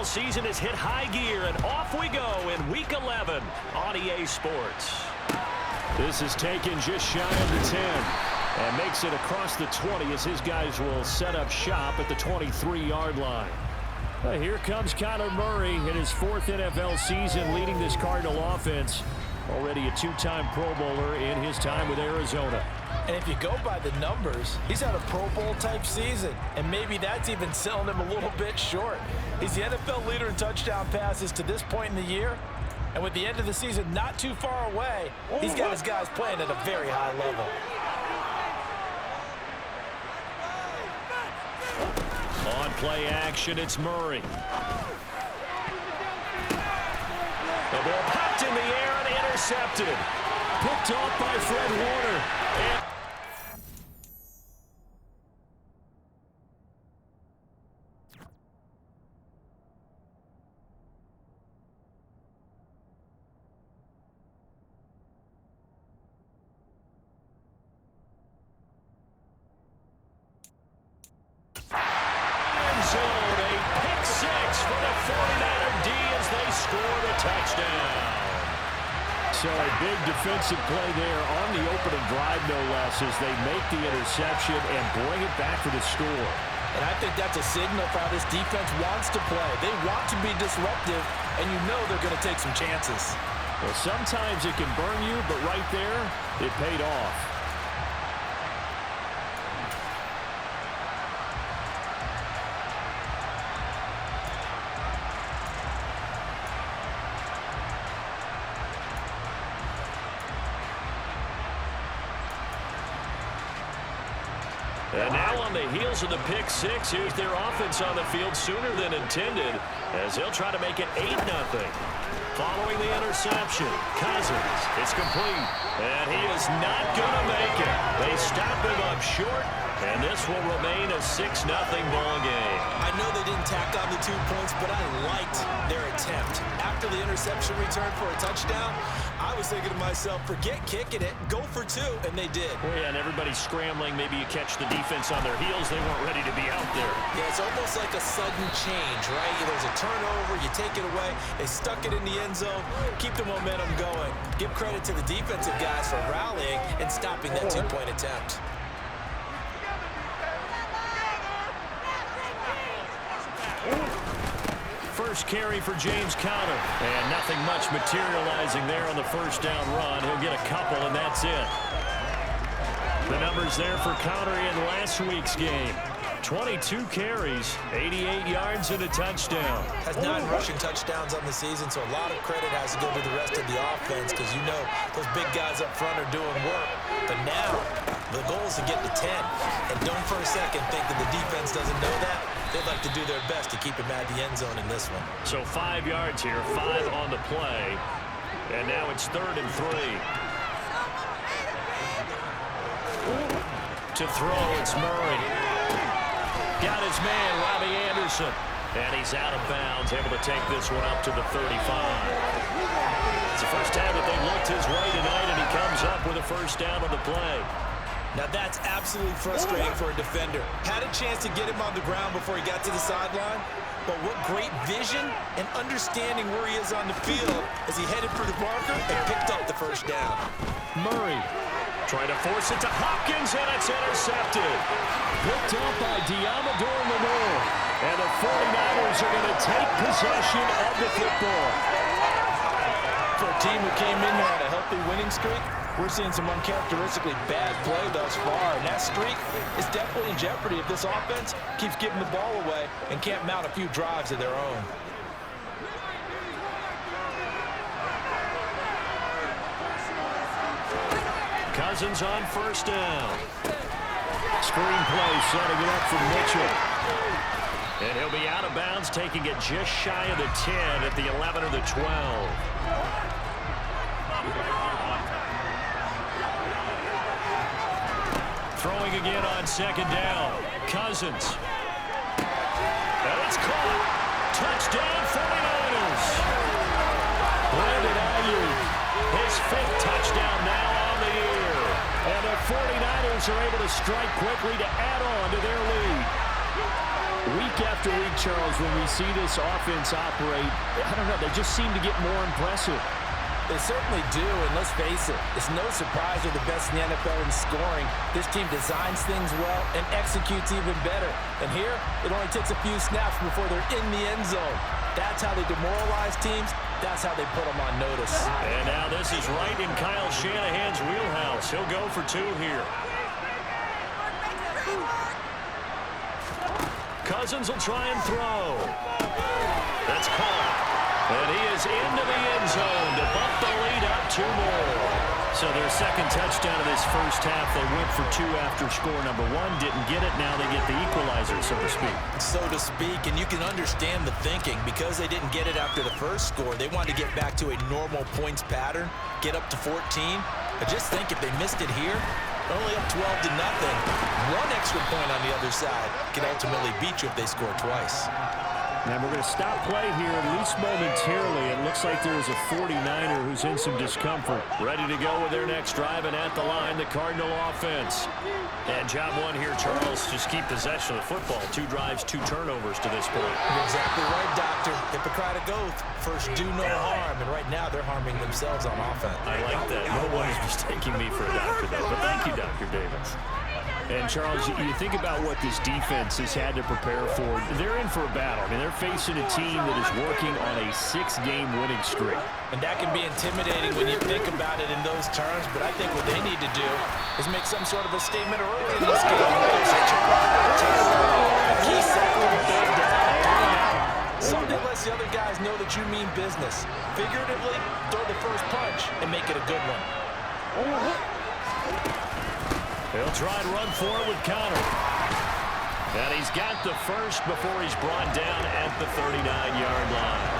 NFL season has hit high gear, and off we go in Week 11 on EA Sports. This is taken just shy of the 10 and makes it across the 20 as his guys will set up shop at the 23-yard line. Here comes Kyler Murray in his 4th NFL season leading this Cardinal offense. Already a 2-time Pro Bowler in his time with Arizona. And if you go by the numbers, he's had a Pro Bowl-type season, and maybe that's even selling him a little bit short. He's the NFL leader in touchdown passes to this point in the year, and with the end of the season not too far away, he's got his guys playing at a very high level. On play action, it's Murray. The ball popped in the air and intercepted. Picked off by Fred Warner. So a big defensive play there on the opening drive, no less, as they make the interception and bring it back for the score. And I think that's a signal for how this defense wants to play. They want to be disruptive, and you know they're going to take some chances. Well, sometimes it can burn you, but right there, it paid off. And now on the heels of the pick six, here's their offense on the field sooner than intended as they'll try to make it 8-0. Following the interception, Cousins, it's complete, and he is not going to make it. They stop him up short, and this will remain a 6-0 ball game. I know they didn't tack on the 2 points, but I liked their attempt. After the interception return for a touchdown, I was thinking to myself, forget kicking it, go for 2, and they did. Well, yeah, and everybody's scrambling. Maybe you catch the defense on their heels. They weren't ready to be out there. Yeah, it's almost like a sudden change, right? There's a turnover, you take it away, they stuck it in the end zone, keep the momentum going. Give credit to the defensive guys for rallying and stopping that 2-point attempt. First carry for James Conner, and nothing much materializing there on the first down run. He'll get a couple, and that's it. The numbers there for Conner in last week's game. 22 carries, 88 yards, and a touchdown. Has 9 rushing touchdowns on the season, so a lot of credit has to go to the rest of the offense because you know those big guys up front are doing work. But now, the goal is to get to 10. And don't for a second think that the defense doesn't know that. They'd like to do their best to keep him at the end zone in this one. So 5 yards here, 5 on the play. And now it's 3rd and 3. To throw, it's Murray. Got his man, Robbie Anderson. And he's out of bounds, able to take this one up to the 35. It's the first time that they've looked his way tonight, and he comes up with a first down on the play. Now that's absolutely frustrating for a defender. Had a chance to get him on the ground before he got to the sideline, but what great vision and understanding where he is on the field as he headed for the marker and picked up the first down. Murray trying to force it to Hopkins, and it's intercepted. Picked up by Diamador Lenore, and the 49ers are going to take possession of the football. For a team who came in here on a healthy winning streak, we're seeing some uncharacteristically bad play thus far, and that streak is definitely in jeopardy if this offense keeps giving the ball away and can't mount a few drives of their own. Cousins on first down. Screenplay setting it up for Mitchell. And he'll be out of bounds, taking it just shy of the 10 at the 11 or the 12. Throwing again on second down. Cousins. And it's caught. Touchdown 49ers. Brandon Ayuk. His 5th touchdown now on the year. And the 49ers are able to strike quickly to add on to their lead. Week after week, Charles, when we see this offense operate, I don't know, they just seem to get more impressive. They certainly do, and let's face it, it's no surprise they're the best in the NFL in scoring. This team designs things well and executes even better. And here, it only takes a few snaps before they're in the end zone. That's how they demoralize teams. That's how they put them on notice. And now this is right in Kyle Shanahan's wheelhouse. He'll go for 2 here. Cousins will try and throw. That's caught. And he is into the end zone to bump the lead up 2 more. So their second touchdown of this first half. They went for 2 after score number 1. Didn't get it. Now they get the equalizer, so to speak. So to speak, and you can understand the thinking. Because they didn't get it after the first score, they wanted to get back to a normal points pattern, get up to 14. But just think, if they missed it here, only up 12-0. 1 extra point on the other side can ultimately beat you if they score twice. And we're going to stop play here, at least momentarily. It looks like there is a 49er who's in some discomfort. Ready to go with their next drive, and at the line, the Cardinal offense. And job 1 here, Charles, just keep possession of the football. 2 drives, 2 turnovers to this point. You're exactly right, Doctor. Hippocratic oath. First, do no harm. And right now, they're harming themselves on offense. I like that. No one is mistaking me for a doctor, though. But thank you, Dr. Davis. And, Charles, you think about what this defense has had to prepare for. They're in for a battle. I mean, they're facing a team that is working on a 6-game winning streak. And that can be intimidating when you think about it in those terms. But I think what they need to do is make some sort of a statement early in this game. A key second and third down. Something lets the other guys know that you mean business. Figuratively, throw the first punch and make it a good one. He'll try and run forward with Connor. And he's got the first before he's brought down at the 39-yard line.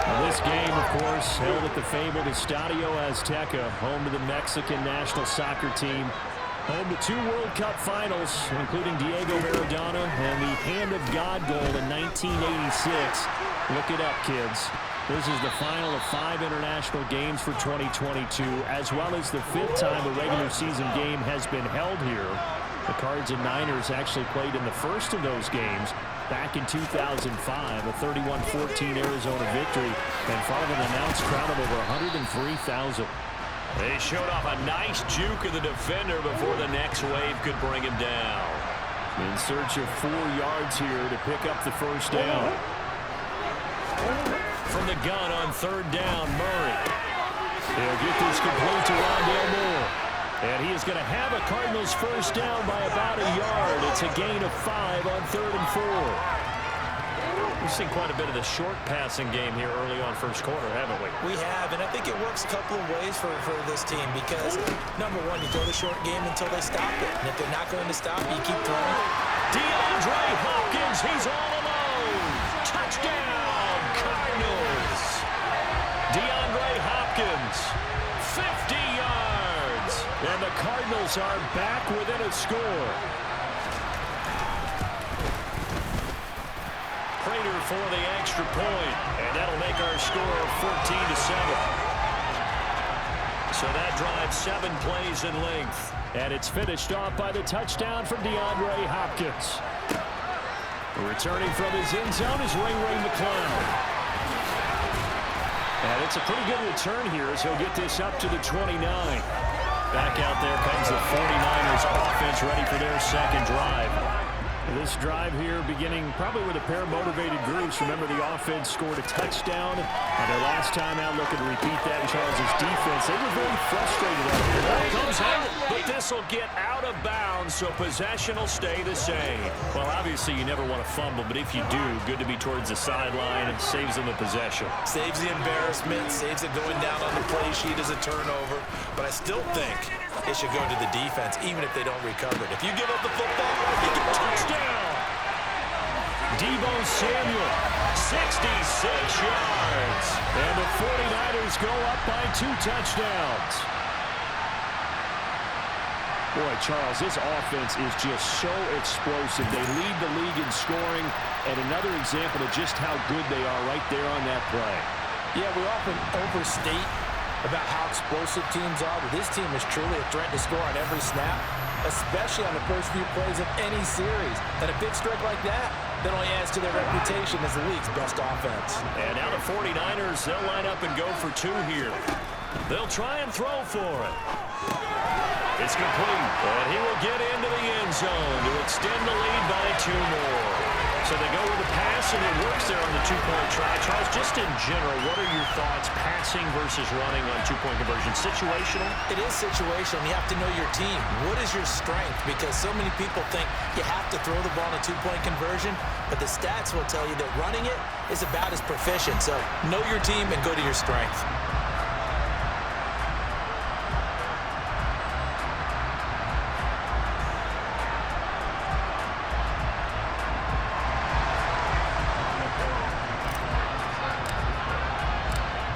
Now this game, of course, held at the fabled Estadio Azteca, home to the Mexican national soccer team. Home to 2 World Cup finals, including Diego Maradona and the Hand of God goal in 1986. Look it up, kids. This is the final of 5 international games for 2022, as well as the 5th time a regular season game has been held here. The Cards and Niners actually played in the first of those games back in 2005, a 31-14 Arizona victory, and front of an announced crowd of over 103,000. They showed off a nice juke of the defender before the next wave could bring him down. In search of 4 yards here to pick up the first down. From the gun on 3rd down, Murray. He'll get this complete to Rondale Moore. And he is going to have a Cardinals first down by about a yard. It's a gain of 5 on 3rd and 4. We've seen quite a bit of the short passing game here early on first quarter, haven't we? We have, and I think it works a couple of ways for this team because, number 1, you throw the short game until they stop it. And if they're not going to stop it, you keep throwing. DeAndre Hopkins, he's all alone. Touchdown, Cardinals. DeAndre Hopkins, 50 yards. And the Cardinals are back within a score. Prater for the extra point, and that'll make our score 14-7. So that drives 7 plays in length, and it's finished off by the touchdown from DeAndre Hopkins. Returning from his end zone is Ray McCloud. And it's a pretty good return here as he'll get this up to the 29. Back out there comes the 49ers offense ready for their second drive. This drive here beginning probably with a pair of motivated groups. Remember, the offense scored a touchdown. And their last time out, looking to repeat that in Charles' defense. They were very frustrated out here. That comes out, but this will get out of bounds, so possession will stay the same. Well, obviously, you never want to fumble, but if you do, good to be towards the sideline. It saves them the possession. Saves the embarrassment, saves it going down on the play sheet as a turnover. But I still think it should go to the defense, even if they don't recover it. If you give up the football, you get a touchdown. Deebo Samuel, 66 yards. And the 49ers go up by 2 touchdowns. Boy, Charles, this offense is just so explosive. They lead the league in scoring, and another example of just how good they are right there on that play. Yeah, we often overstate about how explosive teams are, but this team is truly a threat to score on every snap, especially on the first few plays of any series. And a big strike like that that only adds to their reputation as the league's best offense. And now the 49ers, they'll line up and go for two here. They'll try and throw for it. It's complete, and he will get into the end zone to extend the lead by 2 more. So they go with the pass, and it works there on the two-point try. Charles, just in general, what are your thoughts passing versus running on two-point conversion? Situational? It is situational. You have to know your team. What is your strength? Because so many people think you have to throw the ball in a two-point conversion, but the stats will tell you that running it is about as proficient. So know your team and go to your strength.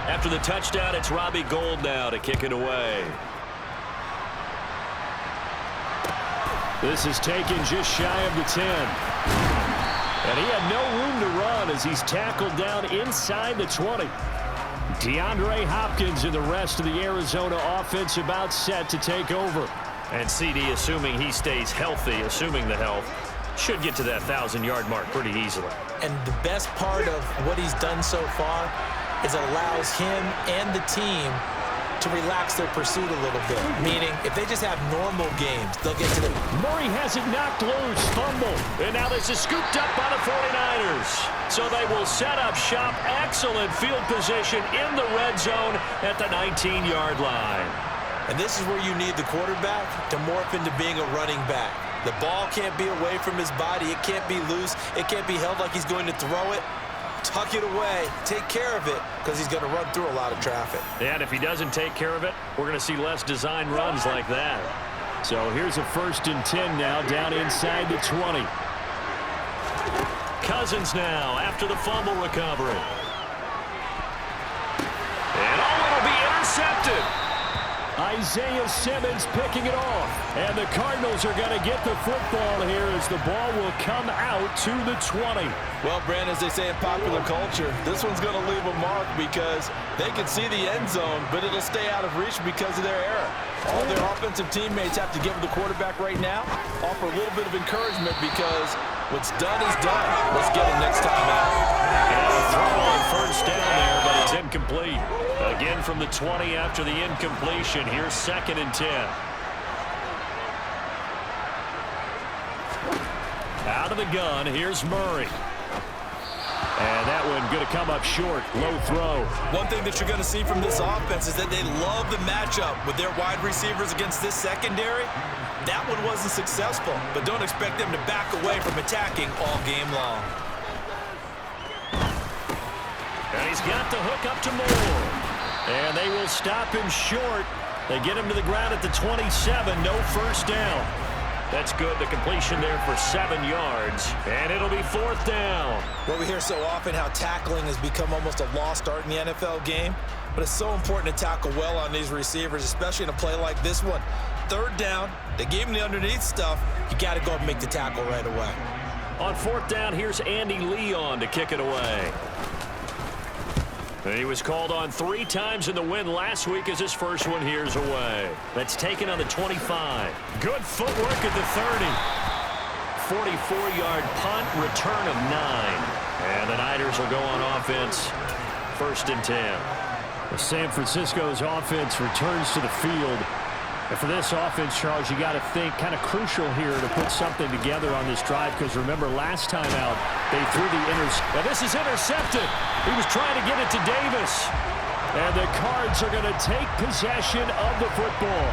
After the touchdown, it's Robbie Gould now to kick it away. This is taken just shy of the 10. And he had no room to run as he's tackled down inside the 20. DeAndre Hopkins and the rest of the Arizona offense about set to take over. And CD, assuming he stays healthy, assuming the health, should get to that 1,000-yard mark pretty easily. And the best part of what he's done so far is it allows him and the team to relax their pursuit a little bit. Meaning, if they just have normal games, they'll get to the... Murray has it knocked loose, fumble. And now this is scooped up by the 49ers. So they will set up shop. Excellent field position in the red zone at the 19-yard line. And this is where you need the quarterback to morph into being a running back. The ball can't be away from his body. It can't be loose. It can't be held like he's going to throw it. Tuck it away, take care of it, because he's going to run through a lot of traffic. And if he doesn't take care of it, we're going to see less design runs like that. So here's a 1st and 10 now, down inside the 20. Cousins now after the fumble recovery. And it'll be intercepted. Isaiah Simmons picking it off. And the Cardinals are going to get the football here as the ball will come out to the 20. Well, Brand, as they say in popular culture, this one's going to leave a mark because they can see the end zone, but it'll stay out of reach because of their error. All their offensive teammates have to give the quarterback right now, offer a little bit of encouragement because what's done is done. Let's get it next time out. And a throw on 1st down there, but it's incomplete. Again from the 20 after the incompletion. Here's 2nd and 10. Out of the gun, here's Murray. And that one going to come up short. Low throw. One thing that you're going to see from this offense is that they love the matchup with their wide receivers against this secondary. That one wasn't successful, but don't expect them to back away from attacking all game long. And he's got the hook up to Moore. And they will stop him short. They get him to the ground at the 27. No 1st down. That's good. The completion there for 7 yards. And it'll be 4th down. Well, we hear so often how tackling has become almost a lost art in the NFL game. But it's so important to tackle well on these receivers, especially in a play like this one. 3rd down, they gave him the underneath stuff. You got to go and make the tackle right away. On 4th down, here's Andy Leon to kick it away. And he was called on 3 times in the win last week as his first one here's away. That's taken on the 25. Good footwork at the 30. 44-yard punt, return of 9. And the Niners will go on offense, 1st and 10. San Francisco's offense returns to the field. And for this offense, Charles, you got to think kind of crucial here to put something together on this drive because remember last time out they threw the Now this is intercepted. He was trying to get it to Davis. And the Cards are going to take possession of the football.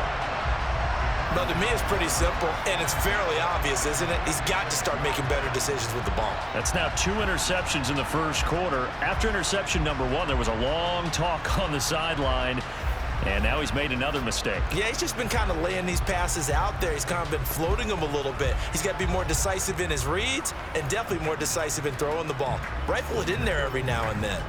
Well, to me, it's pretty simple, and it's fairly obvious, isn't it? He's got to start making better decisions with the ball. That's now 2 interceptions in the 1st quarter. After interception number 1, there was a long talk on the sideline. And now he's made another mistake. Yeah, he's just been kind of laying these passes out there. He's kind of been floating them a little bit. He's got to be more decisive in his reads and definitely more decisive in throwing the ball. Rifle it in there every now and then.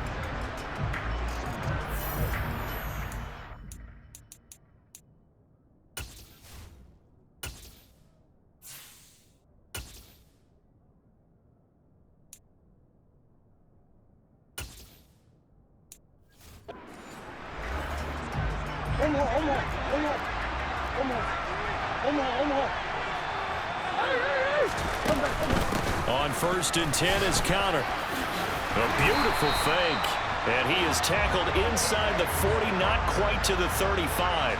On 1st and 10 is Connor. A beautiful fake. And he is tackled inside the 40, not quite to the 35.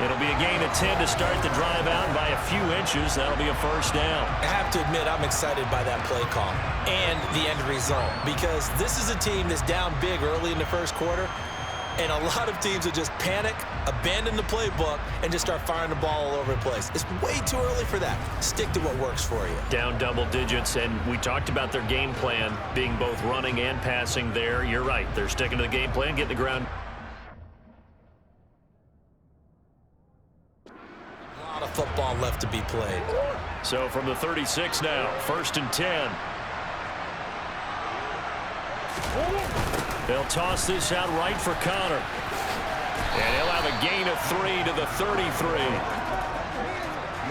It'll be a gain of 10 to start the drive out by a few inches. That'll be a first down. I have to admit, I'm excited by that play call and the end result, because this is a team that's down big early in the first quarter, and a lot of teams will just panic, abandon the playbook, and just start firing the ball all over the place. It's way too early for that. Stick to what works for you. Down double digits, and we talked about their game plan being both running and passing there. You're right. They're sticking to the game plan, getting the ground. A lot of football left to be played. So from the 36 now, 1st and 10. They'll toss this out right for Connor. And he'll have a gain of 3 to the 33.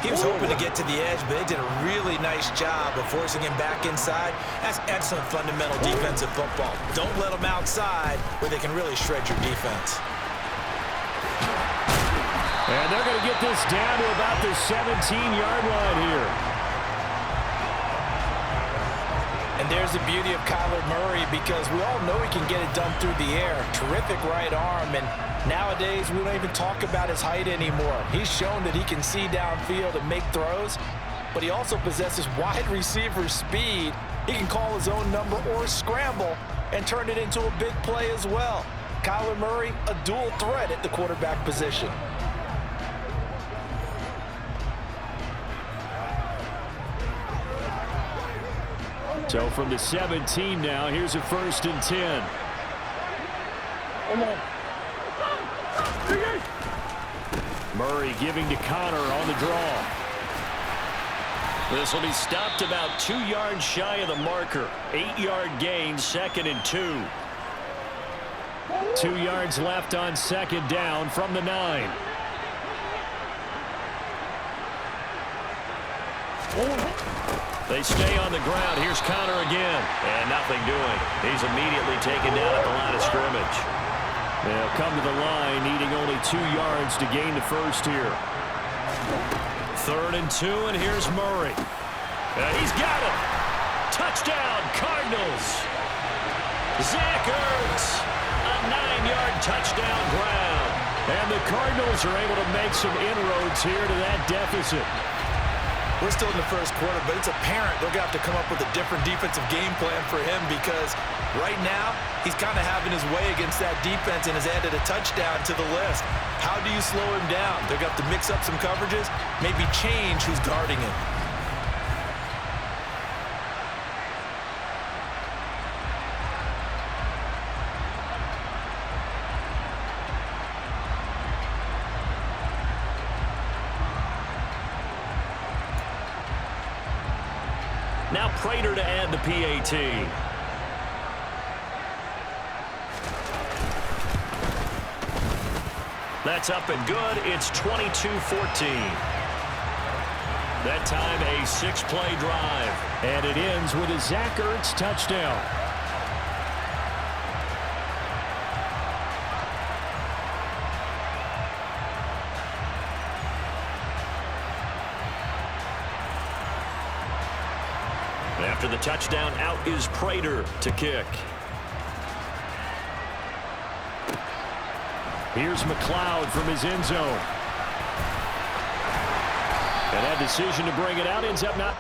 He was hoping to get to the edge, but they did a really nice job of forcing him back inside. That's excellent fundamental defensive football. Don't let them outside where they can really shred your defense. And they're going to get this down to about the 17-yard line here. And there's the beauty of Kyler Murray, because we all know he can get it done through the air. Terrific right arm, and nowadays we don't even talk about his height anymore. He's shown that he can see downfield and make throws, but he also possesses wide receiver speed. He can call his own number or scramble and turn it into a big play as well. Kyler Murray, a dual threat at the quarterback position. So from the 17 now, here's a 1st and 10. Murray giving to Connor on the draw. This will be stopped about 2 yards shy of the marker. 8-yard gain, 2nd and 2. 2 yards left on 2nd down from the 9. They stay on the ground. Here's Connor again. And nothing doing. He's immediately taken down at the line of scrimmage. They'll come to the line, needing only 2 yards to gain the first here. 3rd and 2, and here's Murray. He's got him. Touchdown, Cardinals. Zach Ertz, a 9-yard touchdown grab. And the Cardinals are able to make some inroads here to that deficit. We're still in the first quarter, but it's apparent they're going to have to come up with a different defensive game plan for him, because right now he's kind of having his way against that defense and has added a touchdown to the list. How do you slow him down? They're going to have to mix up some coverages, maybe change who's guarding him. Now Prater to add the PAT. That's up and good. It's 22-14. That time a 6-play drive. And it ends with a Zach Ertz touchdown. After the touchdown, out is Prater to kick. Here's McLeod from his end zone. And that decision to bring it out ends up not.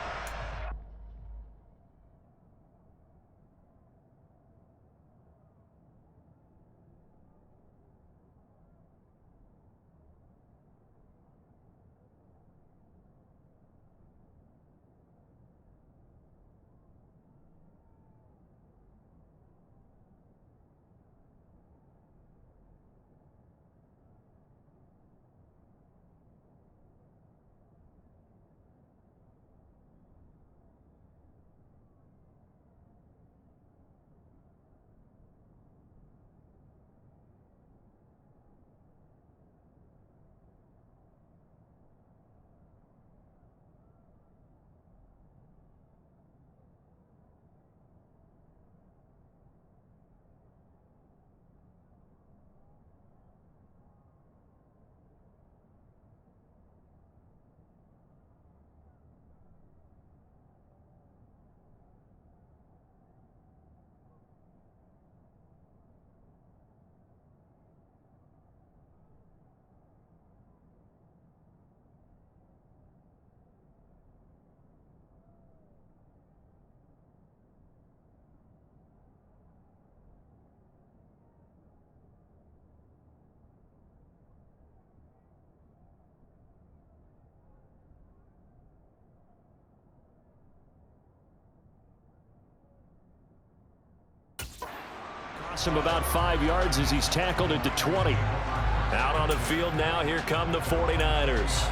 Some about 5 yards as he's tackled at the 20. Out on the field now, here come the 49ers.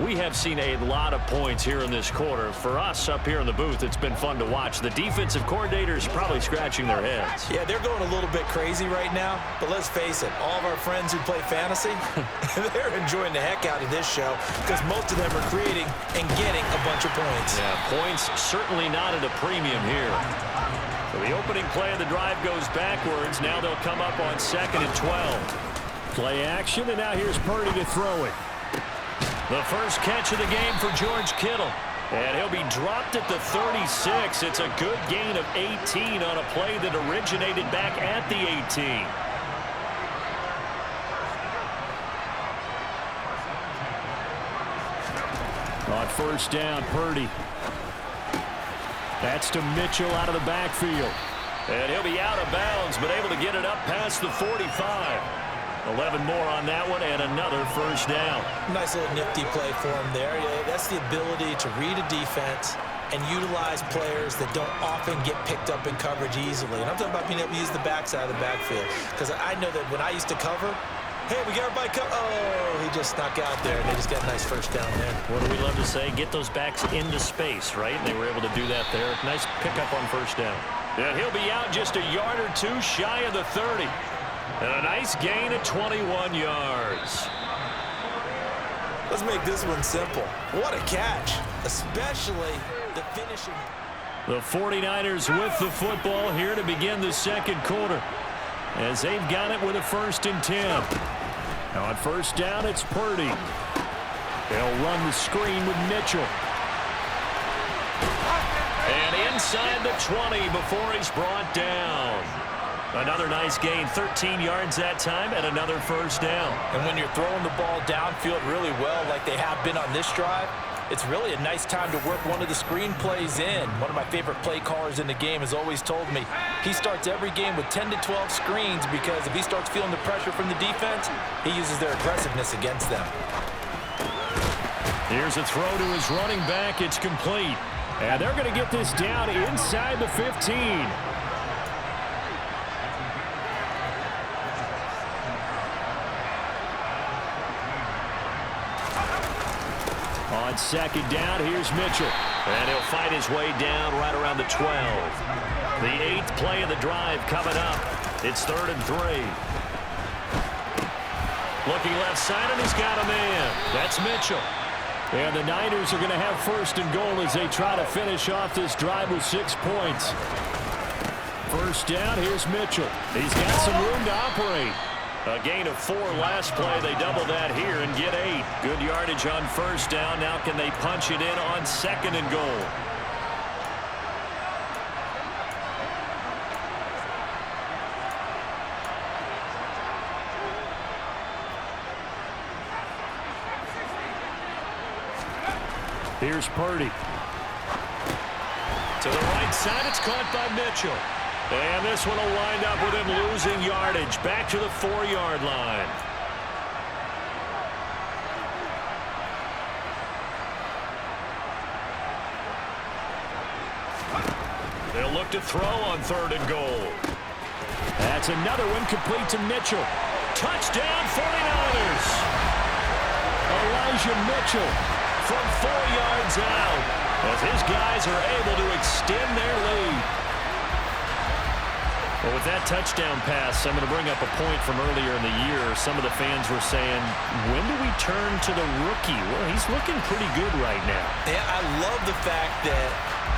We have seen a lot of points here in this quarter. For us up here in the booth, it's been fun to watch. The defensive coordinators probably scratching their heads. Yeah, they're going a little bit crazy right now, but let's face it, all of our friends who play fantasy, they're enjoying the heck out of this show because most of them are creating and getting a bunch of points. Yeah, points certainly not at a premium here. So the opening play of the drive goes backwards. Now they'll come up on 2nd and 12. Play action, and now here's Purdy to throw it. The first catch of the game for George Kittle. And he'll be dropped at the 36. It's a good gain of 18 on a play that originated back at the 18. On first down, Purdy. That's to Mitchell out of the backfield. And he'll be out of bounds, but able to get it up past the 45. 11 more on that one, and another first down. Nice little nifty play for him there. Yeah, that's the ability to read a defense and utilize players that don't often get picked up in coverage easily. And I'm talking about being able to use the backside of the backfield. Because I know that when I used to cover, hey, we got everybody covered. Oh, he just snuck out there, and they just got a nice first down there. What do we love to say? Get those backs into space, right? And they were able to do that there. Nice pickup on first down. And he'll be out just a yard or two shy of the 30. And a nice gain of 21 yards. Let's make this one simple. What a catch, especially the finishing. The 49ers with the football here to begin the second quarter, as they've got it with a 1st and 10. Now on first down, it's Purdy. They'll run the screen with Mitchell. And inside the 20 before he's brought down. Another nice gain, 13 yards that time, and another first down. And when you're throwing the ball downfield really well like they have been on this drive, it's really a nice time to work one of the screen plays in. One of my favorite play callers in the game has always told me he starts every game with 10 to 12 screens because if he starts feeling the pressure from the defense, he uses their aggressiveness against them. Here's a throw to his running back. It's complete. And they're going to get this down inside the 15. On second down, here's Mitchell. And he'll fight his way down right around the 12. The 8th play of the drive coming up. It's 3rd and 3. Looking left side, and he's got a man. That's Mitchell. And the Niners are going to have 1st and goal as they try to finish off this drive with 6 points. First down, here's Mitchell. He's got some room to operate. A gain of 4 last play. They double that here and get 8. Good yardage on first down. Now can they punch it in on 2nd and goal? Here's Purdy. To the right side, it's caught by Mitchell. And this one will wind up with him losing yardage back to the 4-yard line. They'll look to throw on 3rd and goal. That's another one complete to Mitchell. Touchdown 49ers. Elijah Mitchell from 4 yards out as his guys are able to extend their lead. Well, with that touchdown pass, I'm going to bring up a point from earlier in the year. Some of the fans were saying, when do we turn to the rookie? Well, he's looking pretty good right now. Yeah, I love the fact that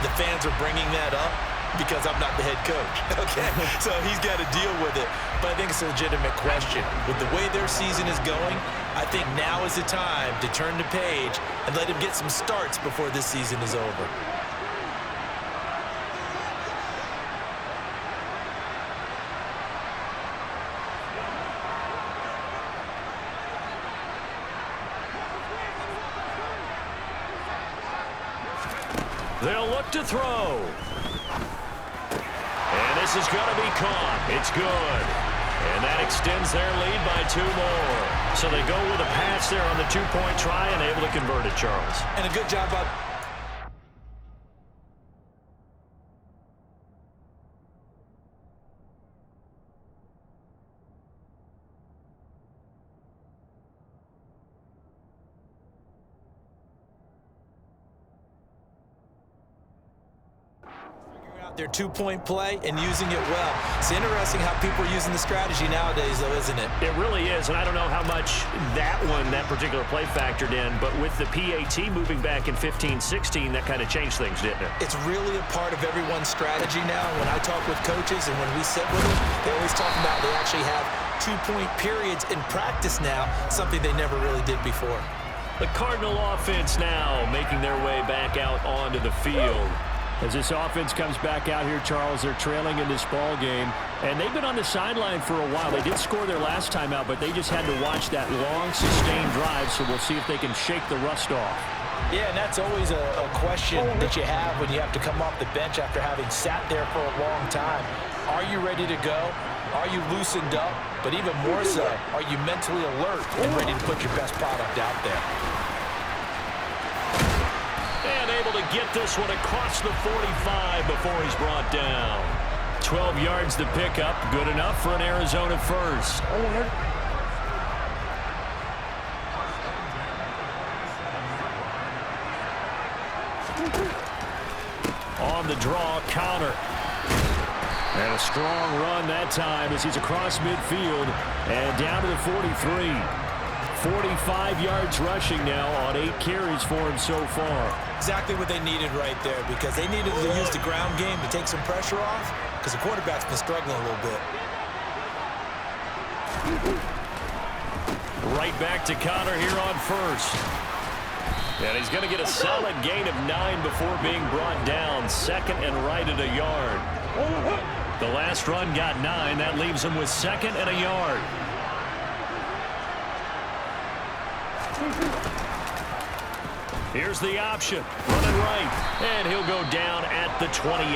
the fans are bringing that up because I'm not the head coach, okay? So he's got to deal with it. But I think it's a legitimate question. With the way their season is going, I think now is the time to turn the page and let him get some starts before this season is over. They'll look to throw. And this is going to be caught. It's good. And that extends their lead by 2 more. So they go with a pass there on the 2-point try and able to convert it, Charles. And a good job by... their two-point play and using it well. It's interesting how people are using the strategy nowadays, though, isn't it? It really is, and I don't know how much that particular play factored in, but with the PAT moving back in 15-16, that kind of changed things, didn't it? It's really a part of everyone's strategy now. When I talk with coaches and when we sit with them, they always talk about they actually have two-point periods in practice now, something they never really did before. The Cardinal offense now making their way back out onto the field. As this offense comes back out here, Charles, they're trailing in this ball game, and they've been on the sideline for a while. They did score their last time out, but they just had to watch that long, sustained drive, so we'll see if they can shake the rust off. Yeah, and that's always a question that you have when you have to come off the bench after having sat there for a long time. Are you ready to go? Are you loosened up? But even more so, are you mentally alert and ready to put your best product out there? And able to get this one across the 45 before he's brought down. 12 yards to pick up. Good enough for an Arizona first. On the draw, counter. And a strong run that time as he's across midfield and down to the 43. 45 yards rushing now on 8 carries for him so far. Exactly what they needed right there, because they needed to use the ground game to take some pressure off, because the quarterback's been struggling a little bit. Right back to Connor here on first. And he's going to get a solid gain of 9 before being brought down. Second and right at a yard. The last run got 9. That leaves him with second and a yard. Here's the option. Running right. And he'll go down at the 28.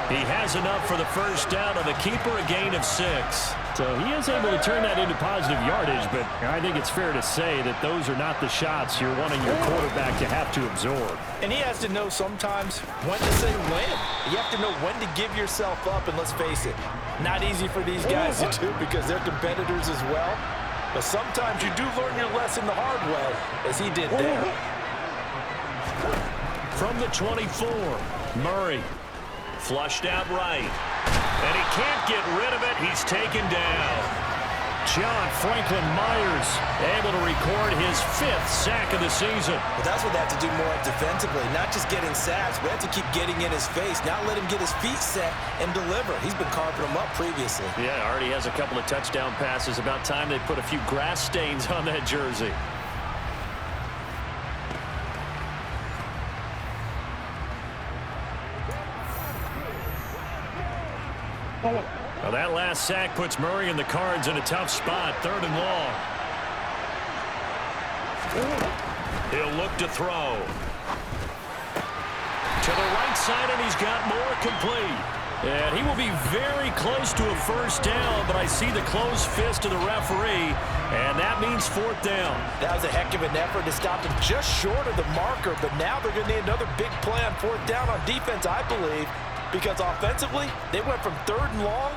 He has enough for the first down, and the keeper a gain of 6. So he is able to turn that into positive yardage, but I think it's fair to say that those are not the shots you're wanting your quarterback to have to absorb. And he has to know sometimes when to say when. You have to know when to give yourself up, and let's face it, not easy for these guys to do because they're competitors as well. But sometimes you do learn your lesson the hard way, as he did there. From the 24, Murray. Flushed out right. And he can't get rid of it. He's taken down. John Franklin Myers able to record his 5th sack of the season. But that's what they have to do more of defensively, not just getting sacks, but have to keep getting in his face, not let him get his feet set and deliver. He's been carving them up previously. Yeah, already has a couple of touchdown passes. About time they put a few grass stains on that jersey. Well, that last sack puts Murray and the Cards in a tough spot. 3rd and long. He'll look to throw. To the right side, and he's got more complete. And he will be very close to a first down, but I see the closed fist of the referee, and that means 4th down. That was a heck of an effort to stop him just short of the marker, but now they're going to need another big play on 4th down on defense, I believe. Because offensively, they went from 3rd and long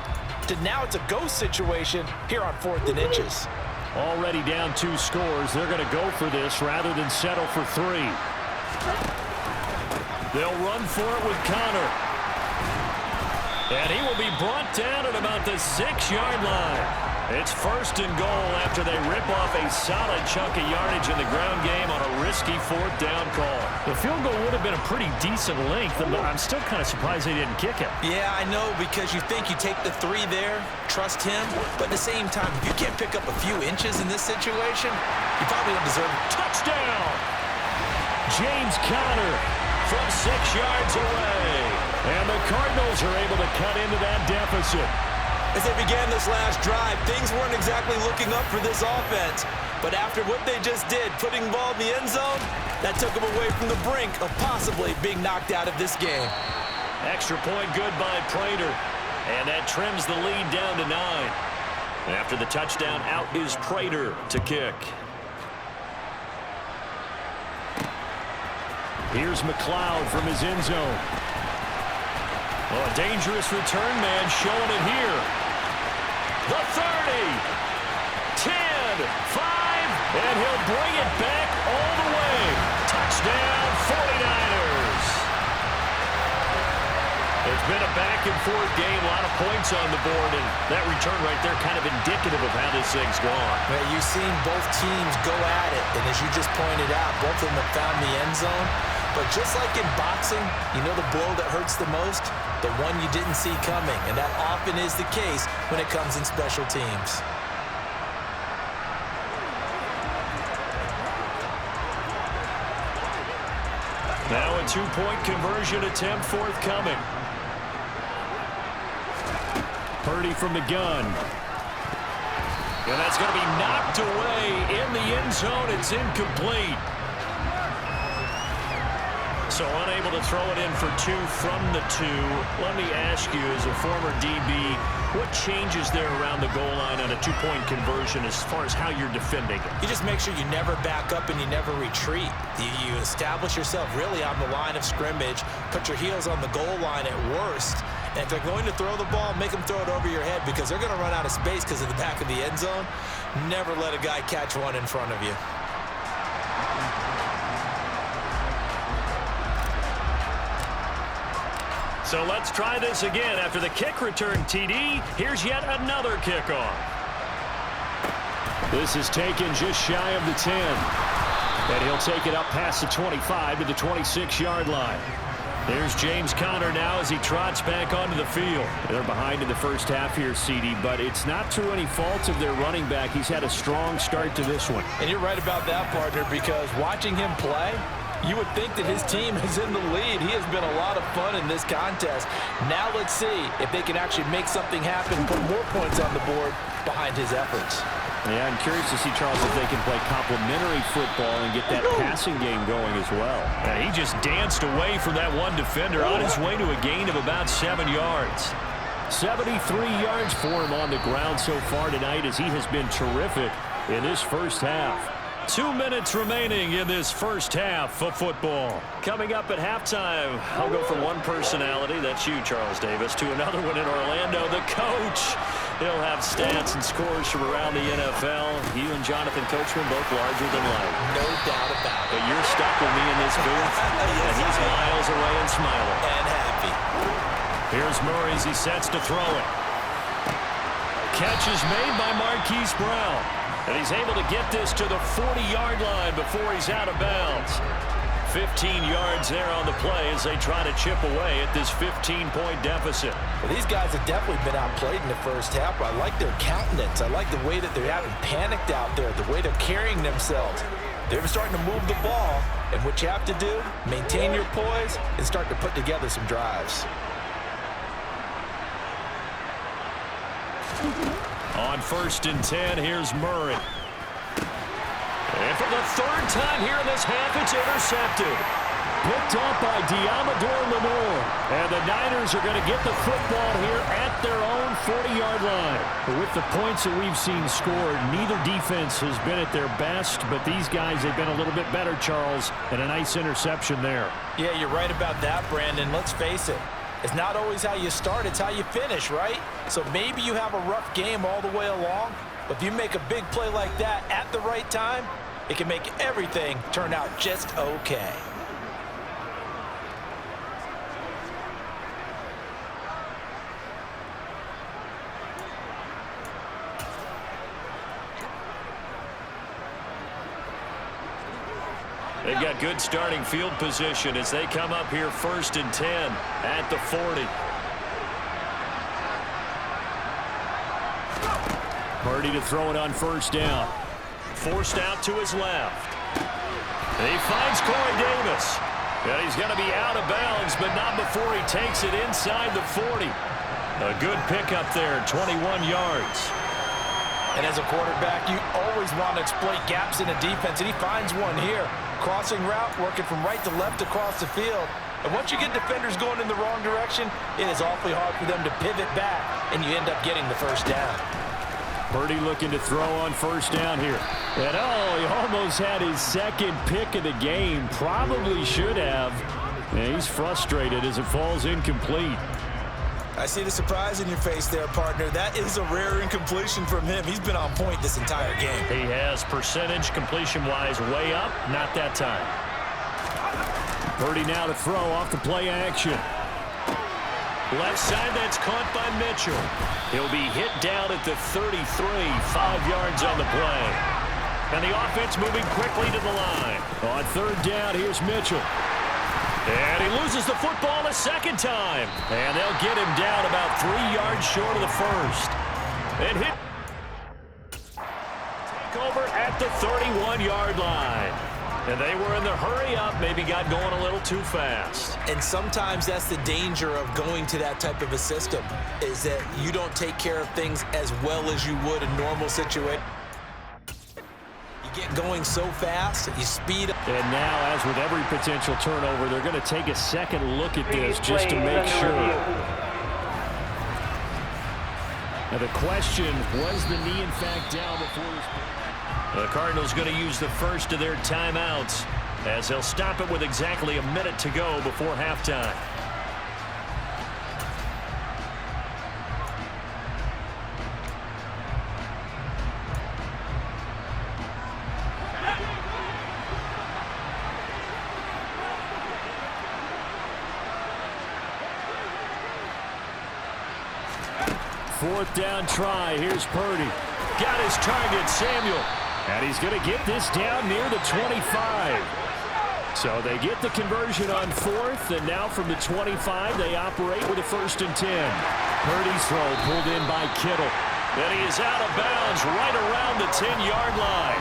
to now it's a go situation here on 4th and inches. Already down 2 scores. They're going to go for this rather than settle for 3. They'll run for it with Connor. And he will be brought down at about the 6-yard line. It's 1st and goal after they rip off a solid chunk of yardage in the ground game on a risky 4th down call. The field goal would have been a pretty decent length, but I'm still kind of surprised they didn't kick it. Yeah, I know, because you think you take the 3 there, trust him, but at the same time, if you can't pick up a few inches in this situation, you probably don't deserve it. Touchdown! James Conner from 6 yards away. And the Cardinals are able to cut into that deficit. As they began this last drive, things weren't exactly looking up for this offense. But after what they just did, putting the ball in the end zone, that took them away from the brink of possibly being knocked out of this game. Extra point good by Prater. And that trims the lead down to 9. After the touchdown, out is Prater to kick. Here's McLeod from his end zone. Oh, a dangerous return man showing it here. The 30, 10, 5, and he'll bring it back all the way. Touchdown, 49ers. It's been a back-and-forth game, a lot of points on the board, and that return right there kind of indicative of how this thing's gone. Well, you've seen both teams go at it, and as you just pointed out, both of them have found the end zone. But just like in boxing, you know the blow that hurts the most? The one you didn't see coming, and that often is the case when it comes in special teams. Now a two-point conversion attempt forthcoming. Purdy from the gun. And that's going to be knocked away in the end zone. It's incomplete. So unable to throw it in for two from the two. Let me ask you, as a former DB, what changes there around the goal line on a two-point conversion as far as how you're defending it? You just make sure you never back up and you never retreat. You establish yourself really on the line of scrimmage, put your heels on the goal line at worst, and if they're going to throw the ball, make them throw it over your head because they're going to run out of space because of the back of the end zone. Never let a guy catch one in front of you. So let's try this again. After the kick return TD, here's yet another kickoff. This is taken just shy of the 10. And he'll take it up past the 25 to the 26-yard line. There's James Conner now as he trots back onto the field. They're behind in the first half here, CD, but it's not through any fault of their running back. He's had a strong start to this one. And you're right about that, partner, because watching him play, you would think that his team is in the lead. He has been a lot of fun in this contest. Now let's see if they can actually make something happen, put more points on the board behind his efforts. Yeah, I'm curious to see, Charles, if they can play complementary football and get that passing game going as well. Yeah, he just danced away from that one defender on his way to a gain of about 7 yards. 73 yards for him on the ground so far tonight as he has been terrific in this first half. 2 minutes remaining in this first half of football. Coming up at halftime, I'll go from one personality, that's you, Charles Davis, to another one in Orlando, the coach. He'll have stats and scores from around the NFL. You and Jonathan Coachman both larger than life. No doubt about it. But you're stuck with me in this booth, and he's miles away and smiling. And happy. Here's Murray as he sets to throw it. Catch is made by Marquise Brown. And he's able to get this to the 40-yard line before he's out of bounds. 15 yards there on the play as they try to chip away at this 15-point deficit. Well, these guys have definitely been outplayed in the first half. I like their countenance. I like the way that they're having panicked out there, the way they're carrying themselves. They're starting to move the ball, and what you have to do, maintain your poise and start to put together some drives. On 1st and 10, here's Murray. And for the third time here in this half, it's intercepted. Picked up by Diamador Lenore. And the Niners are going to get the football here at their own 40-yard line. But with the points that we've seen scored, neither defense has been at their best, but these guys have been a little bit better, Charles, and a nice interception there. Yeah, you're right about that, Brandon. Let's face it. It's not always how you start, it's how you finish, right? So maybe you have a rough game all the way along, but if you make a big play like that at the right time, it can make everything turn out just okay. They've got good starting field position as they come up here 1st and 10 at the 40. Purdy to throw it on 1st down. Forced out to his left. He finds Corey Davis. And he's going to be out of bounds, but not before he takes it inside the 40. A good pickup there, 21 yards. And as a quarterback, you always want to exploit gaps in a defense, and he finds one here. Crossing route, working from right to left across the field. And once you get defenders going in the wrong direction, it is awfully hard for them to pivot back, and you end up getting the 1st down. Purdy looking to throw on 1st down here. And he almost had his 2nd pick of the game. Probably should have. And he's frustrated as it falls incomplete. I see the surprise in your face there, partner. That is a rare incompletion from him. He's been on point this entire game. He has percentage completion-wise way up. Not that time. Purdy now to throw off the play action. Left side, that's caught by Mitchell. He'll be hit down at the 33, 5 yards on the play. And the offense moving quickly to the line. On third down, here's Mitchell. And he loses the football a second time. And they'll get him down about 3 yards short of the first. And hit. Take over at the 31-yard line. And they were in the hurry up, maybe got going a little too fast. And sometimes that's the danger of going to that type of a system, is that you don't take care of things as well as you would in normal situations. You get going so fast, you speed up. And now, as with every potential turnover, they're going to take a second look at this just to make sure. Now the question, was the knee in fact down before this? The Cardinals going to use the first of their timeouts as they'll stop it with exactly a minute to go before halftime. Fourth down try. Here's Purdy. Got his target, Samuel. And he's going to get this down near the 25. So they get the conversion on fourth, and now from the 25, they operate with a 1st and 10. Purdy's throw pulled in by Kittle. And he is out of bounds right around the 10-yard line.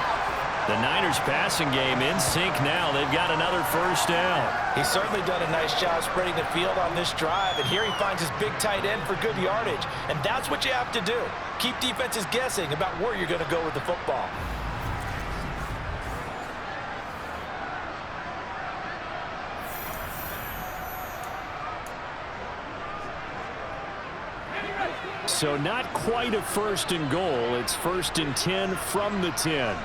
The Niners passing game in sync now. They've got another first down. He's certainly done a nice job spreading the field on this drive, and here he finds his big tight end for good yardage. And that's what you have to do. Keep defenses guessing about where you're going to go with the football. So not quite a 1st and goal. It's 1st and 10 from the 10.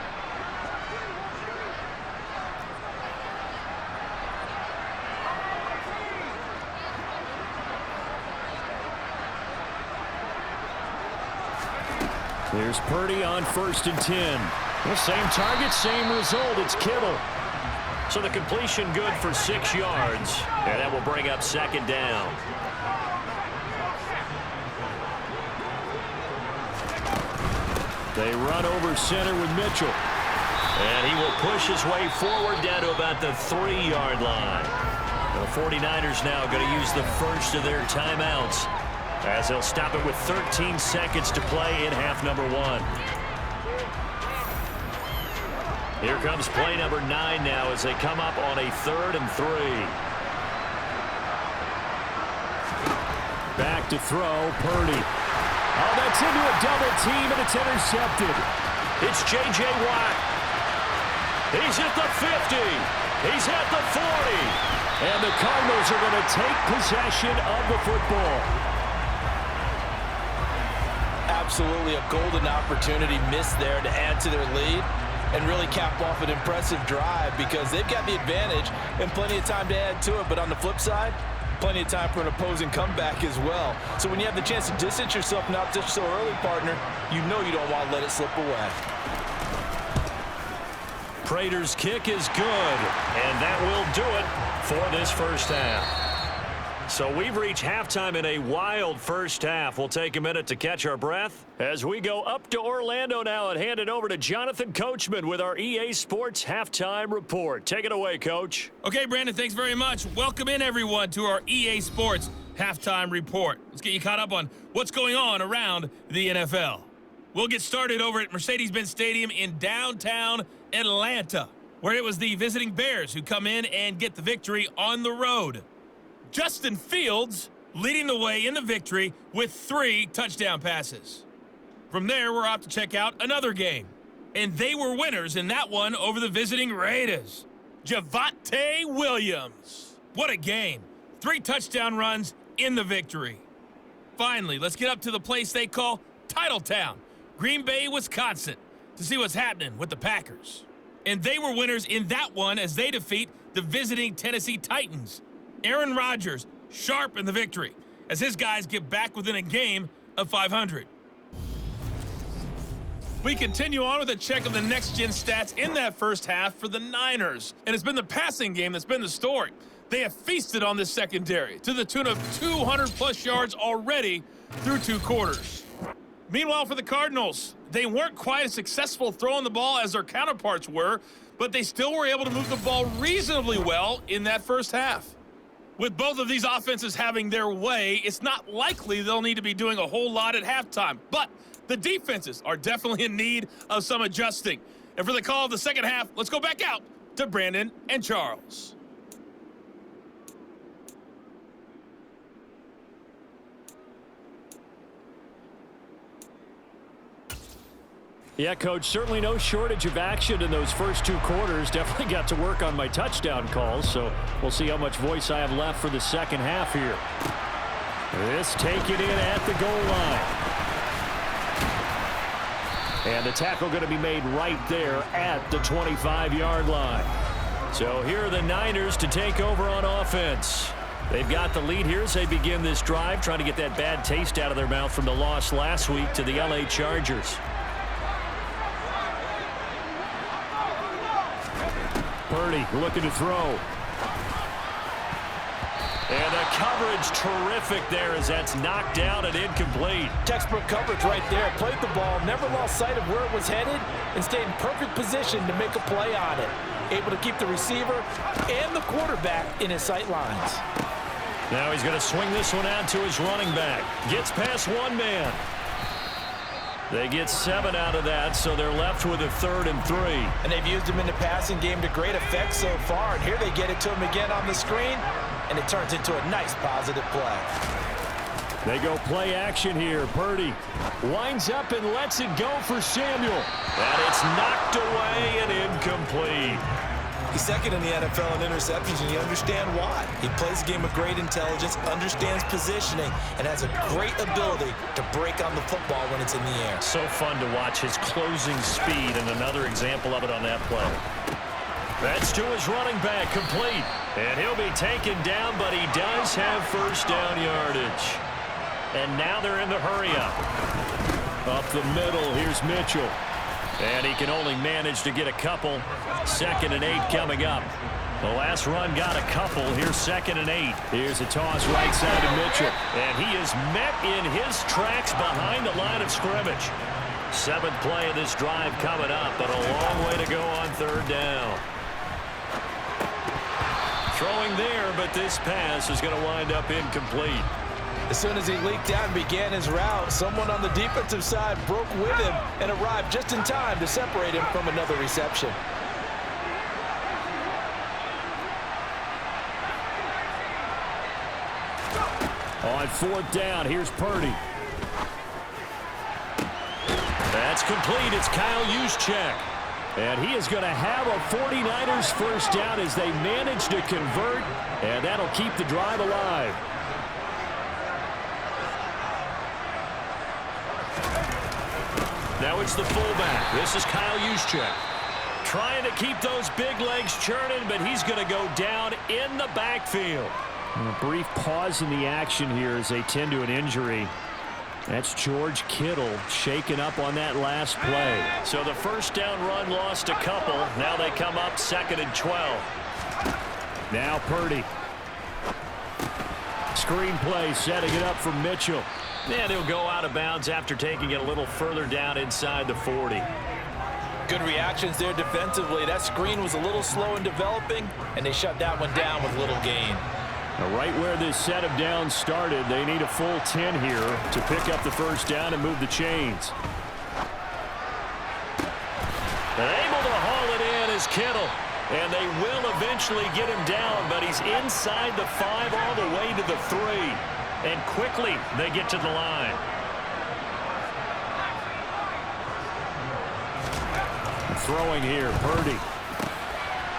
Here's Purdy on 1st and 10. The same target, same result. It's Kittle. So the completion good for 6 yards. And that will bring up 2nd down. They run over center with Mitchell. And he will push his way forward down to about the 3-yard line. The 49ers now going to use the first of their timeouts as they'll stop it with 13 seconds to play in half number 1. Here comes play number 9 now as they come up on a 3rd and 3. Back to throw, Purdy. Oh, that's into a double team, and it's intercepted. It's J.J. Watt. He's at the 50. He's at the 40. And the Cardinals are going to take possession of the football. Absolutely a golden opportunity missed there to add to their lead and really cap off an impressive drive because they've got the advantage and plenty of time to add to it. But on the flip side, plenty of time for an opposing comeback as well. So when you have the chance to distance yourself not just so early, partner, you know you don't want to let it slip away. Prater's kick is good, and that will do it for this first half. So we've reached halftime in a wild first half. We'll take a minute to catch our breath as we go up to Orlando now and hand it over to Jonathan Coachman with our EA Sports Halftime Report. Take it away, Coach. Okay, Brandon, thanks very much. Welcome in, everyone, to our EA Sports Halftime Report. Let's get you caught up on what's going on around the NFL. We'll get started over at Mercedes-Benz Stadium in downtown Atlanta, where it was the visiting Bears who come in and get the victory on the road. Justin Fields leading the way in the victory with 3 touchdown passes. From there, we're off to check out another game. And they were winners in that one over the visiting Raiders. Javonte Williams. What a game. 3 touchdown runs in the victory. Finally, let's get up to the place they call Titletown, Green Bay, Wisconsin, to see what's happening with the Packers. And they were winners in that one as they defeat the visiting Tennessee Titans. Aaron Rodgers, sharp in the victory, as his guys get back within a game of 500. We continue on with a check of the next-gen stats in that first half for the Niners. And it's been the passing game that's been the story. They have feasted on this secondary to the tune of 200-plus yards already through 2 quarters. Meanwhile, for the Cardinals, they weren't quite as successful throwing the ball as their counterparts were, but they still were able to move the ball reasonably well in that first half. With both of these offenses having their way, it's not likely they'll need to be doing a whole lot at halftime. But the defenses are definitely in need of some adjusting. And for the call of the second half, let's go back out to Brandon and Charles. Yeah, Coach, certainly no shortage of action in those first 2 quarters. Definitely got to work on my touchdown calls, so we'll see how much voice I have left for the second half here. This taken in at the goal line. And the tackle going to be made right there at the 25-yard line. So here are the Niners to take over on offense. They've got the lead here as they begin this drive, trying to get that bad taste out of their mouth from the loss last week to the LA Chargers. Purdy looking to throw. And the coverage terrific there as that's knocked down and incomplete. Textbook coverage right there. Played the ball, never lost sight of where it was headed, and stayed in perfect position to make a play on it. Able to keep the receiver and the quarterback in his sight lines. Now he's going to swing this one out to his running back. Gets past one man. They get 7 out of that, so they're left with a 3rd and 3. And they've used him in the passing game to great effect so far. And here they get it to him again on the screen, and it turns into a nice positive play. They go play action here. Purdy winds up and lets it go for Samuel. And it's knocked away and incomplete. He's second in the NFL in interceptions, and you understand why. He plays a game of great intelligence, understands positioning, and has a great ability to break on the football when it's in the air. So fun to watch his closing speed, and another example of it on that play. That's to his running back, complete. And he'll be taken down, but he does have first down yardage. And now they're in the hurry-up. Up the middle, here's Mitchell. And he can only manage to get a couple. 2nd and 8 coming up. The last run got a couple. Here's 2nd and 8. Here's a toss right side to Mitchell. And he is met in his tracks behind the line of scrimmage. 7th play of this drive coming up, but a long way to go on 3rd down. Throwing there, but this pass is going to wind up incomplete. As soon as he leaked out and began his route, someone on the defensive side broke with him and arrived just in time to separate him from another reception. On 4th down, here's Purdy. That's complete. It's Kyle Juszczyk. And he is going to have a 49ers first down as they manage to convert, and that'll keep the drive alive. Now it's the fullback. This is Kyle Juszczyk. Trying to keep those big legs churning, but he's going to go down in the backfield. And a brief pause in the action here as they tend to an injury. That's George Kittle shaken up on that last play. So the first down run lost a couple. Now they come up 2nd and 12. Now Purdy. Screen play setting it up for Mitchell. And he'll go out of bounds after taking it a little further down inside the 40. Good reactions there defensively. That screen was a little slow in developing, and they shut that one down with little gain. Now right where this set of downs started, they need a full 10 here to pick up the first down and move the chains. And able to haul it in is Kittle. And they will eventually get him down, but he's inside the 5 all the way to the 3. And quickly they get to the line. Throwing here, Purdy.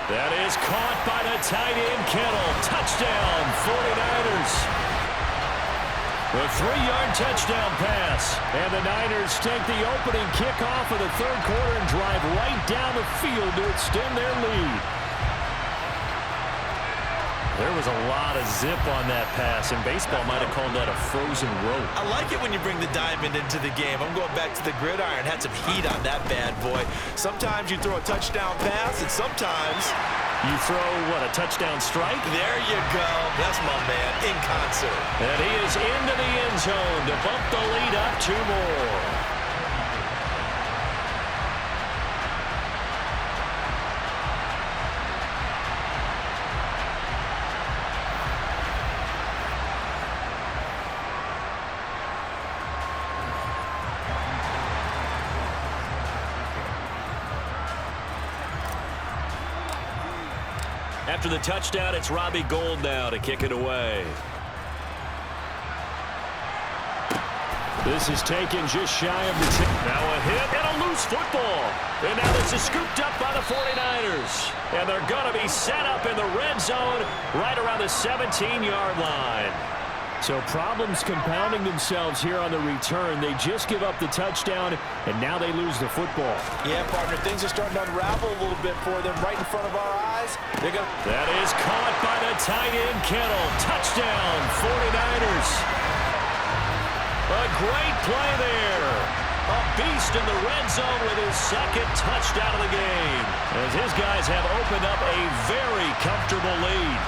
That is caught by the tight end, Kittle. Touchdown, 49ers. The 3-yard touchdown pass. And the Niners take the opening kickoff of the 3rd quarter and drive right down the field to extend their lead. There was a lot of zip on that pass, and baseball might have called that a frozen rope. I like it when you bring the diamond into the game. I'm going back to the gridiron. Had some heat on that bad boy. Sometimes you throw a touchdown pass, and sometimes You throw, what, a touchdown strike? There you go. That's my man in concert. And he is into the end zone to bump the lead up 2 more. After the touchdown, it's Robbie Gould now to kick it away. This is taken just shy of the 10. Now a hit and a loose football. And now this is scooped up by the 49ers. And they're going to be set up in the red zone right around the 17-yard line. So problems compounding themselves here on the return. They just give up the touchdown, and now they lose the football. Yeah, partner, things are starting to unravel a little bit for them right in front of our eyes. That is caught by the tight end, Kittle. Touchdown, 49ers. A great play there. A beast in the red zone with his second touchdown of the game, as his guys have opened up a very comfortable lead.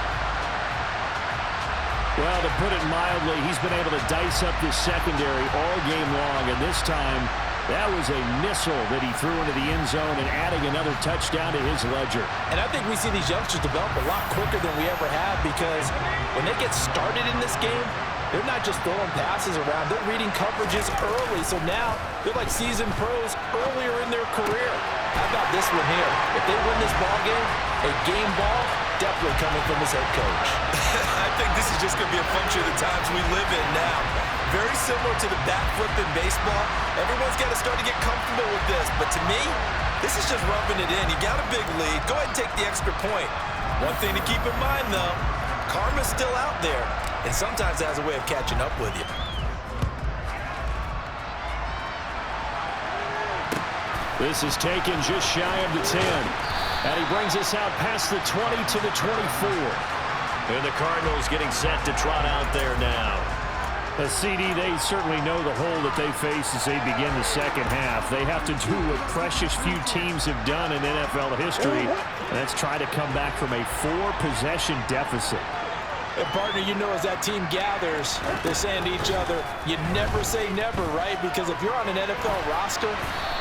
Well, to put it mildly, he's been able to dice up this secondary all game long, and this time that was a missile that he threw into the end zone and adding another touchdown to his ledger. And I think we see these youngsters develop a lot quicker than we ever have, because when they get started in this game, they're not just throwing passes around. They're reading coverages early, so now they're like seasoned pros earlier in their career. How about this one here? If they win this ball game, a game ball, definitely coming from his head coach. I think this is just going to be a function of the times we live in now. Very similar to the bat flip in baseball. Everyone's got to start to get comfortable with this. But to me, this is just rubbing it in. You got a big lead. Go ahead and take the extra point. One thing to keep in mind, though, karma's still out there. And sometimes it has a way of catching up with you. This is taken just shy of the 10. And he brings us out past the 20 to the 24. And the Cardinals getting set to trot out there now. A CD, they certainly know the hole that they face as they begin the second half. They have to do what precious few teams have done in NFL history. And that's try to come back from a 4-possession deficit. And partner, you know, as that team gathers, they're saying to each other, you never say never, right? Because if you're on an NFL roster,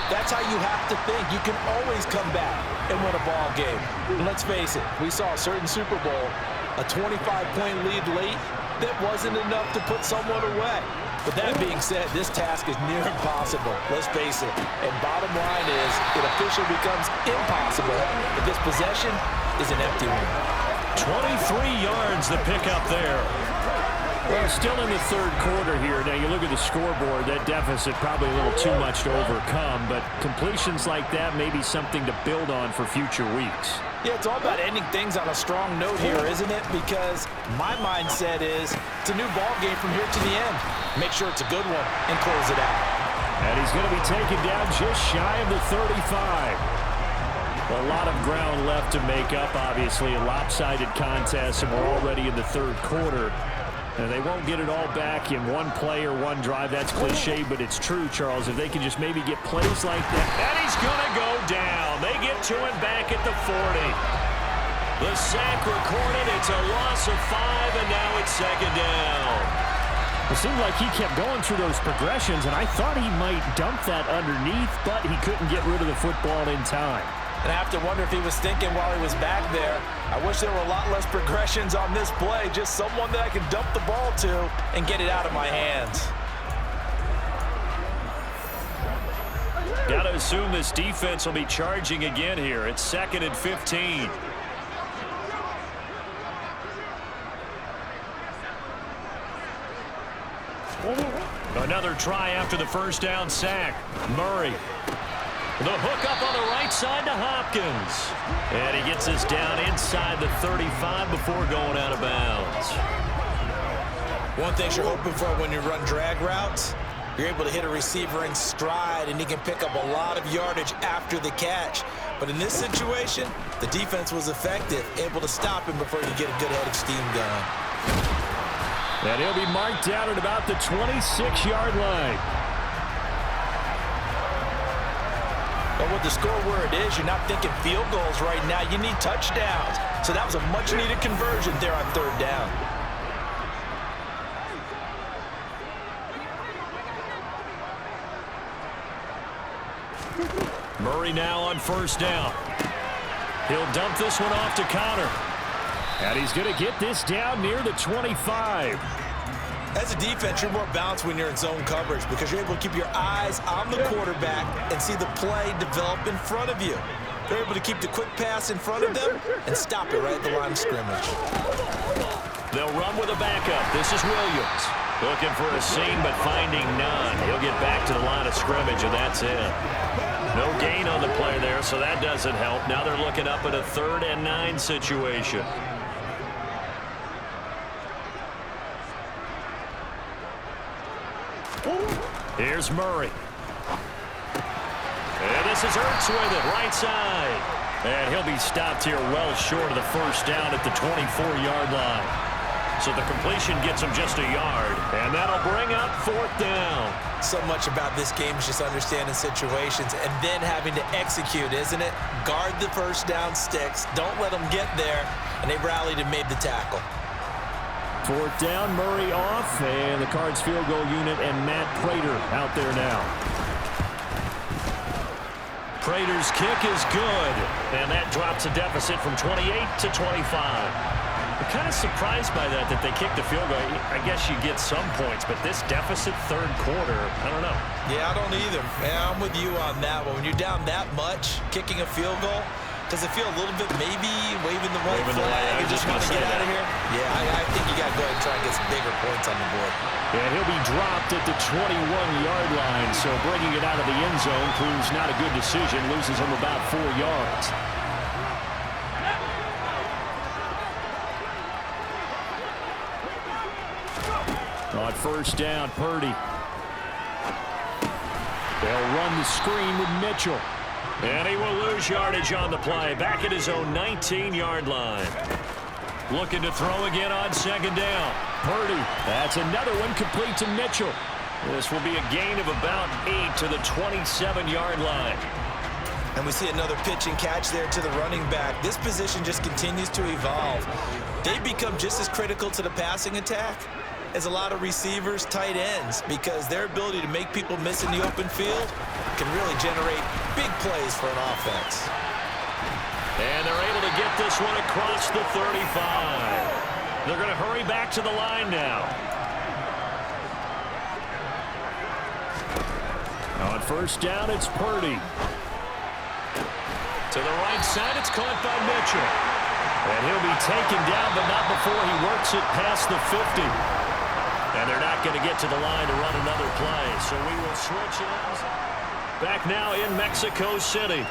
that's how you have to think. You can always come back and win a ball game. And let's face it, we saw a certain Super Bowl, a 25-point lead late, that wasn't enough to put someone away. But that being said, this task is near impossible. Let's face it. And bottom line is, it officially becomes impossible if this possession is an empty one. 23 yards the pickup there. Well, still in the third quarter here. Now, you look at the scoreboard, that deficit probably a little too much to overcome, but completions like that may be something to build on for future weeks. Yeah, it's all about ending things on a strong note here, isn't it? Because my mindset is it's a new ball game from here to the end. Make sure it's a good one and close it out. And he's going to be taken down just shy of the 35. A lot of ground left to make up, obviously. A lopsided contest, and we're already in the third quarter. And they won't get it all back in one play or one drive. That's cliche, but it's true, Charles. If they can just maybe get plays like that. And he's going to go down. They get to him back at the 40. The sack recorded. It's a loss of 5, and now it's second down. It seemed like he kept going through those progressions, and I thought he might dump that underneath, but he couldn't get rid of the football in time. And I have to wonder if he was thinking while he was back there, I wish there were a lot less progressions on this play, just someone that I can dump the ball to and get it out of my hands. Got to assume this defense will be charging again here. It's 2nd and 15. Another try after the first down sack. Murray. The hook up on the right side to Hopkins. And he gets us down inside the 35 before going out of bounds. One thing you're hoping for when you run drag routes, you're able to hit a receiver in stride, and he can pick up a lot of yardage after the catch. But in this situation, the defense was effective, able to stop him before you get a good head of steam going. And he'll be marked down at about the 26-yard line. But with the score where it is, you're not thinking field goals right now. You need touchdowns. So that was a much-needed conversion there on third down. Murray now on first down. He'll dump this one off to Connor. And he's going to get this down near the 25. As a defense, you're more balanced when you're in zone coverage because you're able to keep your eyes on the quarterback and see the play develop in front of you. They're able to keep the quick pass in front of them and stop it right at the line of scrimmage. They'll run with a backup. This is Williams. Looking for a seam, but finding none. He'll get back to the line of scrimmage, and that's it. No gain on the play there, so that doesn't help. Now they're looking up at a 3rd and 9 situation. Here's Murray. And this is Ertz with it, right side. And he'll be stopped here well short of the first down at the 24-yard line. So the completion gets him just a yard, and that'll bring up 4th down. So much about this game is just understanding situations and then having to execute, isn't it? Guard the first down sticks. Don't let them get there, and they rallied and made the tackle. 4th down, Murray off, and the Cards field goal unit and Matt Prater out there now. Prater's kick is good, and that drops a deficit from 28 to 25. I'm kind of surprised by that they kicked the field goal. I guess you get some points, but this deficit 3rd quarter, I don't know. Yeah, I don't either. Yeah, I'm with you on that one. When you're down that much, kicking a field goal, does it feel a little bit maybe waving the white flag and just want to get out of here? Yeah, I think you got to go ahead and try and get some bigger points on the board. Yeah, he'll be dropped at the 21-yard line, so bringing it out of the end zone proves not a good decision, loses him about 4 yards. On first down, Purdy. They'll run the screen with Mitchell. And he will lose yardage on the play. Back at his own 19-yard line. Looking to throw again on 2nd down. Purdy. That's another one complete to Mitchell. This will be a gain of about 8 to the 27-yard line. And we see another pitch and catch there to the running back. This position just continues to evolve. They become just as critical to the passing attack as a lot of receivers, tight ends, because their ability to make people miss in the open field can really generate big plays for an offense. And they're able to get this one across the 35. They're going to hurry back to the line now. On first down, it's Purdy. To the right side, it's caught by Mitchell. And he'll be taken down, but not before he works it past the 50. And they're not going to get to the line to run another play. So we will switch ends. Back now in Mexico City.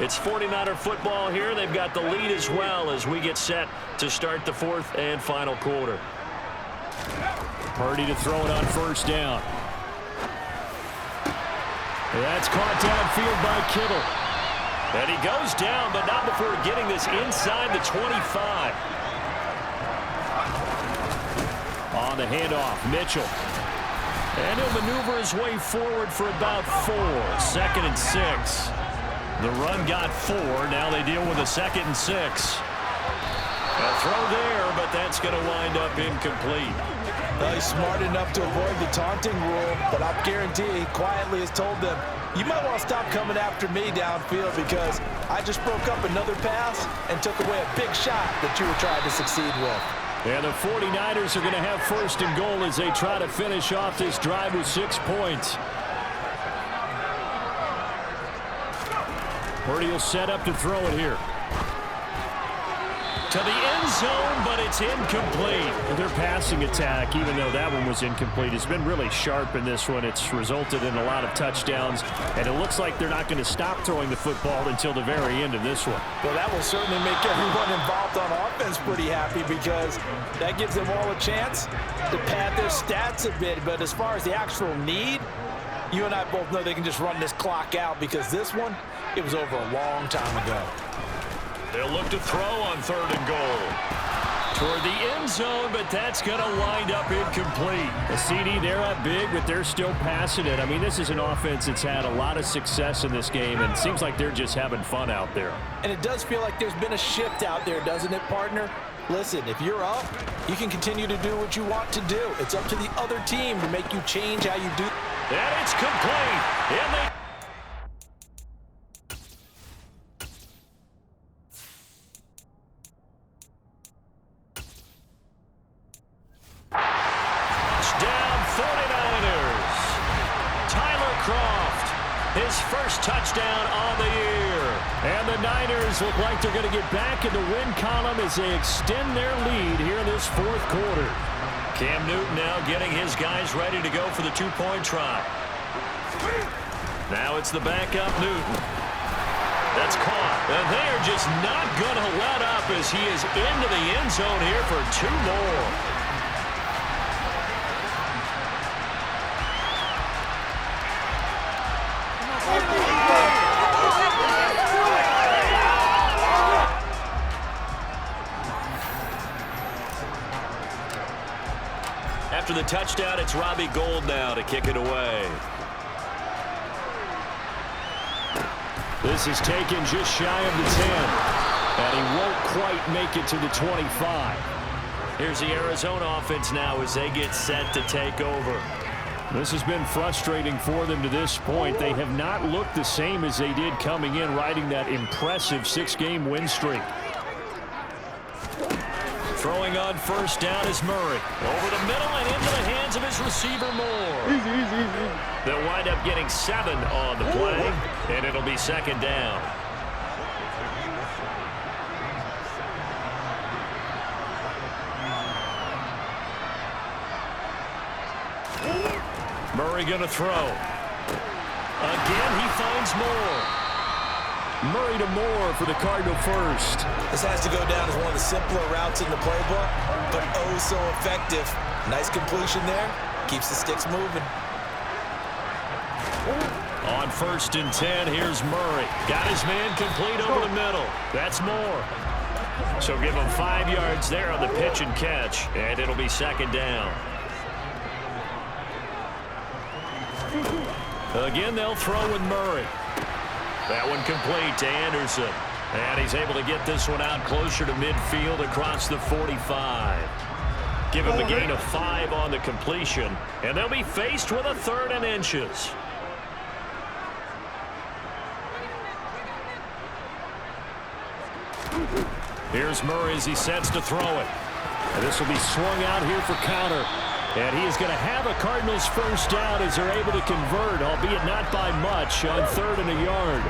It's 49er football here. They've got the lead as well as we get set to start the 4th and final quarter. Purdy to throw it on first down. That's caught downfield by Kittle. And he goes down, but not before getting this inside the 25. On the handoff, Mitchell. And he'll maneuver his way forward for about 4. 2nd and 6. The run got 4. Now they deal with a 2nd and 6. A throw there, but that's going to wind up incomplete. Well, he's smart enough to avoid the taunting rule, but I guarantee he quietly has told them, you might want to stop coming after me downfield because I just broke up another pass and took away a big shot that you were trying to succeed with. And the 49ers are going to have 1st and goal as they try to finish off this drive with 6 points. Purdy will set up to throw it here. To the end zone, but it's incomplete. Their passing attack, even though that one was incomplete, has been really sharp in this one. It's resulted in a lot of touchdowns, and it looks like they're not going to stop throwing the football until the very end of this one. Well, that will certainly make everyone involved on offense pretty happy because that gives them all a chance to pad their stats a bit. But as far as the actual need, you and I both know they can just run this clock out because this one, it was over a long time ago. They'll look to throw on 3rd and goal. Toward the end zone, but that's going to wind up incomplete. A CD, they're up big, but they're still passing it. I mean, this is an offense that's had a lot of success in this game, and it seems like they're just having fun out there. And it does feel like there's been a shift out there, doesn't it, partner? Listen, if you're up, you can continue to do what you want to do. It's up to the other team to make you change how you do. And it's complete. And they... his first touchdown on the year. And the Niners look like they're going to get back in the win column as they extend their lead here in this fourth quarter. Cam Newton now getting his guys ready to go for the two-point try. Now it's the backup Newton. That's caught. And they're just not going to let up as he is into the end zone here for two more. After the touchdown, it's Robbie Gould now to kick it away. This is taken just shy of the 10. And he won't quite make it to the 25. Here's the Arizona offense now as they get set to take over. This has been frustrating for them to this point. They have not looked the same as they did coming in, riding that impressive 6-game win streak. Throwing on first down is Murray. Over the middle and into the hands of his receiver Moore. Easy. They'll wind up getting 7 on the play, and it'll be second down. Murray going to throw. Again, he finds Moore. Murray to Moore for the Cardinal first. This has to go down as one of the simpler routes in the playbook, but oh so effective. Nice completion there. Keeps the sticks moving. On first and 10, here's Murray. Got his man complete over the middle. That's Moore. So give him 5 yards there on the pitch and catch, and it'll be second down. Again, they'll throw with Murray. That one complete to Anderson. And he's able to get this one out closer to midfield across the 45. Give him a gain of 5 on the completion. And they'll be faced with a 3rd and inches. Here's Murray as he sets to throw it. And this will be swung out here for counter. And he is going to have a Cardinals first down as they're able to convert, albeit not by much, on 3rd and a yard.